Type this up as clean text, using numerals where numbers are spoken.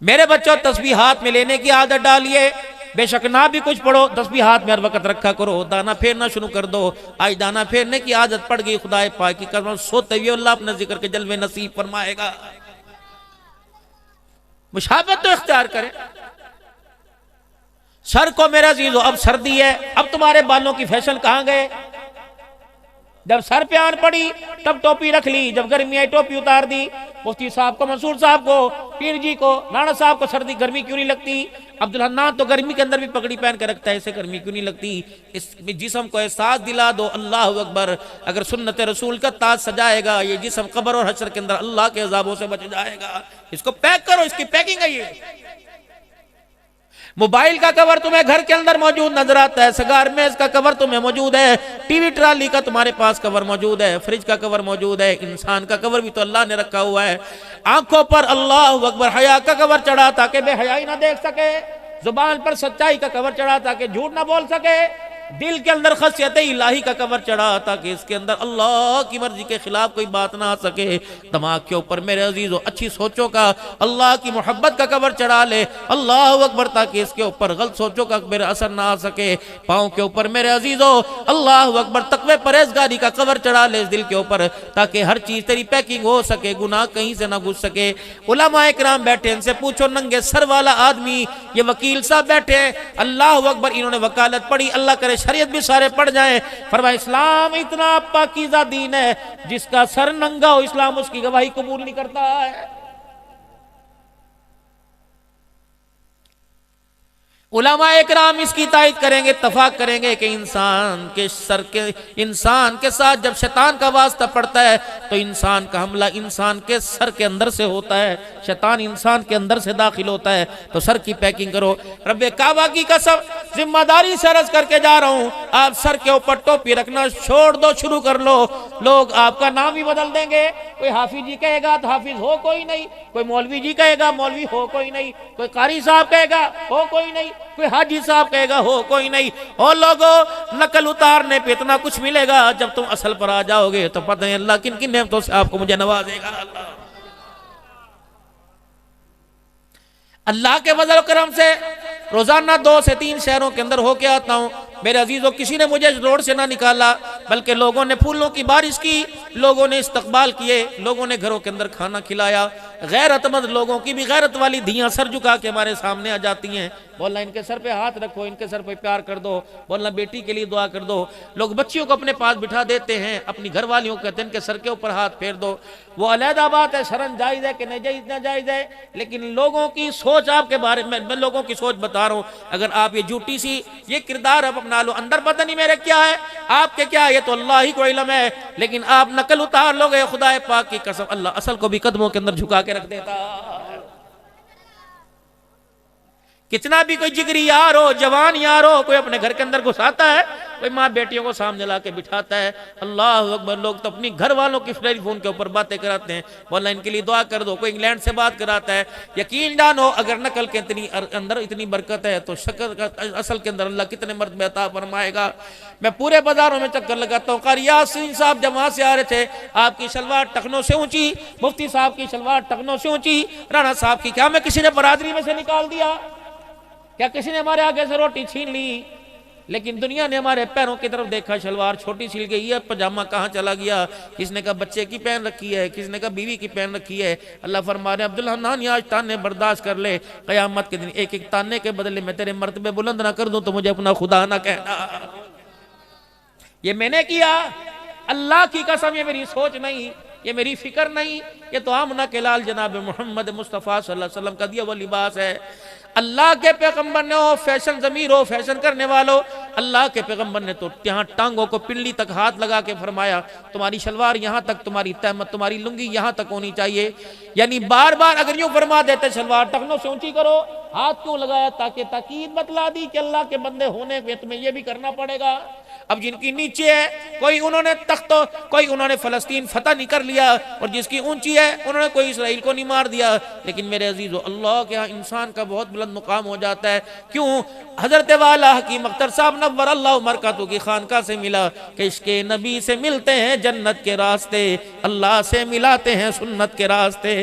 میرے بچوں تسبیحات میں لینے کی عادت ڈالیے، بے شک نہ بھی کچھ پڑھو تسبیحات میں ہر وقت رکھا کرو، دانا پھیرنا شروع کر دو۔ آج دانا پھیرنے کی عادت پڑ گئی، خدا پاک کی قسم سوتے ہوئے اللہ اپنے ذکر کے جلوے نصیب فرمائے گا۔ مشابہت تو اختیار کریں۔ سر کو میرا عزیزو اب سردی ہے، اب تمہارے بالوں کی فیشن کہاں گئے؟ جب سر پہ آن پڑی تب ٹوپی رکھ لی، جب گرمی آئی ٹوپی اتار دی۔ مفتی صاحب کو، منصور صاحب کو، پیر جی کو، رانا صاحب کو سردی گرمی کیوں نہیں لگتی؟ عبدالحنان تو گرمی کے اندر بھی پگڑی پہن کے رکھتا ہے، اسے گرمی کیوں نہیں لگتی؟ اس جسم کو احساس دلا دو، اللہ اکبر، اگر سنت رسول کا تاج سجائے گا یہ جسم قبر اور حشر کے اندر اللہ کے عذابوں سے بچ جائے گا۔ اس کو پیک کرو، اس کی پیکنگ ہے یہ۔ موبائل کا کور تمہیں گھر کے اندر موجود نظر آتا ہے، سگار میز کا کور تمہیں موجود ہے، ٹی وی ٹرالی کا تمہارے پاس کور موجود ہے، فریج کا کور موجود ہے، انسان کا کور بھی تو اللہ نے رکھا ہوا ہے۔ آنکھوں پر اللہ اکبر حیا کا کور چڑھا تاکہ بے حیائی نہ دیکھ سکے، زبان پر سچائی کا کور چڑھا تاکہ جھوٹ نہ بول سکے، دل کے اندر خشیت الہی کا کور چڑھا تاکہ اس کے اندر اللہ کی مرضی کے خلاف کوئی بات نہ آ سکے۔ دماغ کے اوپر میرے عزیزو اچھی سوچوں کا، اللہ کی محبت کا کور چڑھا لے، اللہ اکبر، تاکہ اس کے اوپر غلط سوچوں کا میرے اثر نہ آ سکے۔ پاؤں کے اوپر میرے عزیزو اللہ اکبر تقوی پرہیزگاری کا کور چڑھا لے اس دل کے اوپر، تاکہ ہر چیز تیری پیکنگ ہو سکے، گناہ کہیں سے نہ گھس سکے۔ علماء اکرام بیٹھے، ان سے پوچھو، ننگے سر والا آدمی، یہ وکیل صاحب بیٹھے ہیں، اللہ اکبر، انہوں نے وکالت پڑھی، اللہ کرے شریعت بھی سارے پڑھ جائیں۔ فرمایا اسلام اتنا پاکیزہ دین ہے، جس کا سر ننگا ہو اسلام اس کی گواہی قبول نہیں کرتا ہے۔ علماء اکرام اس کی تائید کریں گے، اتفاق کریں گے کہ انسان کے ساتھ جب شیطان کا واسطہ پڑتا ہے تو انسان کا حملہ انسان کے سر کے اندر سے ہوتا ہے، شیطان انسان کے اندر سے داخل ہوتا ہے۔ تو سر کی پیکنگ کرو۔ رب کعبہ کی قسم ذمہ داری سے عرض کر کے جا رہا ہوں، آپ سر کے اوپر ٹوپی رکھنا چھوڑ دو، شروع کر لو۔ لوگ آپ کا نام ہی بدل دیں گے، کوئی حافظ جی کہے گا تو حافظ ہو کوئی نہیں، کوئی مولوی جی کہے گا مولوی ہو کوئی نہیں، کوئی قاری صاحب کہے گا ہو کوئی نہیں، کوئی حاجی صاحب کہے گا ہو کوئی نہیں۔ اور لوگوں نقل اتارنے پہ اتنا کچھ ملے گا، جب تم اصل پر آ جاؤ گے تو پتہ ہے اللہ کن کن نعمتوں سے آپ کو مجھے نوازے گا۔ اللہ کے فضل و کرم سے روزانہ 2 سے 3 شہروں کے اندر ہو کے آتا ہوں۔ میرے عزیزوں کسی نے مجھے روڈ سے نہ نکالا، بلکہ لوگوں نے پھولوں کی بارش کی، لوگوں نے استقبال کیے، لوگوں نے گھروں کے اندر کھانا کھلایا۔ غیرت مند لوگوں کی بھی غیرت والی دھیاں سر جھکا کے ہمارے سامنے آ جاتی ہیں، بولنا ان کے سر پہ ہاتھ رکھو، ان کے سر پہ پیار کر دو، بولنا بیٹی کے لیے دعا کر دو۔ لوگ بچیوں کو اپنے پاس بٹھا دیتے ہیں، اپنی گھر والیوں کو کہتے ہیں ان کے سر کے اوپر ہاتھ پھیر دو۔ وہ علیحدہ بات ہے، شرن جائز ہے کہ نہیں جائز ہے، لیکن لوگوں کی سوچ آپ کے بارے میں لوگوں کی سوچ بتا رہا ہوں۔ اگر آپ یہ جھوٹی سی یہ کردار اب اپنا لو، اندر پتہ نہیں میرے کیا ہے آپ کے کیا ہے، یہ تو اللہ ہی کو علم ہے، لیکن آپ نقل اتار لوگے، خدا پاک کی قسم اللہ اصل کو بھی قدموں کے اندر جھکا کے رکھ دیتا ہے۔ کتنا بھی کوئی جگری یار ہو، جوان یار ہو، کوئی اپنے گھر کے اندر گھساتا ہے، کوئی ماں بیٹیوں کو سامنے لا کے بٹھاتا ہے، اللہ اکبر، لوگ تو اپنی گھر والوں کی ٹیلی فون کے اوپر باتیں کراتے ہیں، واللہ ان کے لیے دعا کر دو۔ کوئی انگلینڈ سے بات کراتا ہے، یقین جانو اگر نقل کے اندر اتنی برکت ہے تو شکل کا اصل کے اندر اللہ کتنے مرتبہ عطا فرمائے گا۔ میں پورے بازاروں میں چکر لگاتا ہوں، قاری یاسین صاحب جب وہاں سے آ رہے تھے، آپ کی شلوار ٹخنوں سے اونچی، مفتی صاحب کی شلوار ٹخنوں سے اونچی، رانا صاحب کی، کیا میں کسی نے برادری میں سے نکال دیا؟ کیا کسی نے ہمارے آگے سے روٹی چھین لی؟ لیکن دنیا نے ہمارے پیروں کی طرف دیکھا، شلوار چھوٹی سل گئی ہے، پجامہ کہاں چلا گیا، کس نے کہا بچے کی پہن رکھی ہے، کس نے کہا بیوی کی پہن رکھی ہے۔ اللہ فرما رہے ہیں عبدالحنان آج تانے برداشت کر لے، قیامت کے دن ایک ایک تانے کے بدلے میں تیرے مرتبے بلند نہ کر دوں تو مجھے اپنا خدا نہ کہنا۔ یہ میں نے کیا، اللہ کی قسم یہ میری سوچ نہیں، یہ میری فکر نہیں، یہ تو آمنہ کے لال جناب محمد مصطفیٰ صلی اللہ علیہ وسلم کا دیا وہ لباس ہے۔ اللہ کے پیغمبر نے ہو فیشن ضمیر ہو، فیشن کرنے والو، اللہ کے پیغمبر نے تو یہاں ٹانگوں کو پنڈلی تک ہاتھ لگا کے فرمایا تمہاری شلوار یہاں تک، تمہاری تہمت، تمہاری لنگی یہاں تک ہونی چاہیے۔ یعنی بار بار اگر یوں فرما دیتے شلوار ٹخنوں سے اونچی کرو، ہاتھ کیوں لگایا؟ تاکہ تاکید بتلا دی کہ اللہ کے بندے ہونے پہ تمہیں یہ بھی کرنا پڑے گا۔ اب جن کی نیچے ہے، کوئی انہوں نے کوئی انہوں نے فلسطین فتح نہیں کر لیا، اور جس کی اونچی ہے انہوں نے کوئی اسرائیل کو نہیں مار دیا، لیکن میرے عزیزو اللہ کے ہاں انسان کا بہت بلند مقام ہو جاتا ہے۔ کیوں؟ حضرت والا حکیم اختر صاحب نور اللہ مرکاتہ کی خانقاہ سے ملا کہ عشق نبی سے ملتے ہیں جنت کے راستے، اللہ سے ملاتے ہیں سنت کے راستے۔